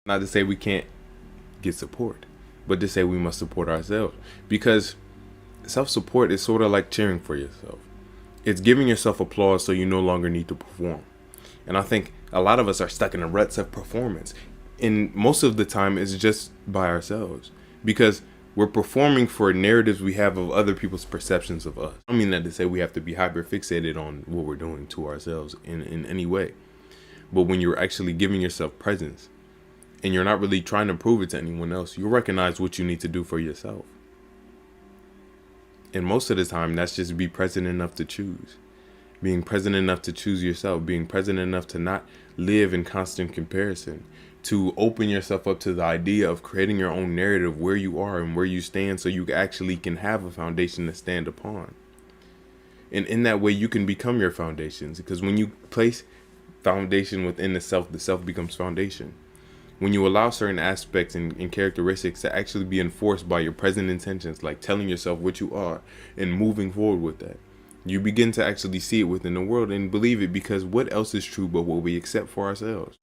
Not to say we can't get support, but to say we must support ourselves. Because self-support is sort of like cheering for yourself. It's giving yourself applause so you no longer need to perform. And I think a lot of us are stuck in the ruts of performance. And most of the time it's just by ourselves. Because we're performing for narratives we have of other people's perceptions of us. I don't mean that to say we have to be hyper fixated on what we're doing to ourselves in any way. But when you're actually giving yourself presence and you're not really trying to prove it to anyone else, you'll recognize what you need to do for yourself. And most of the time, that's just be present enough to choose. Being present enough to choose yourself. Being present enough to not live in constant comparison. To open yourself up to the idea of creating your own narrative where you are and where you stand so you actually can have a foundation to stand upon. And in that way, you can become your foundations. Because when you place foundation within the self becomes foundation. When you allow certain aspects and characteristics to actually be enforced by your present intentions, like telling yourself what you are and moving forward with that, you begin to actually see it within the world and believe it, because what else is true but what we accept for ourselves?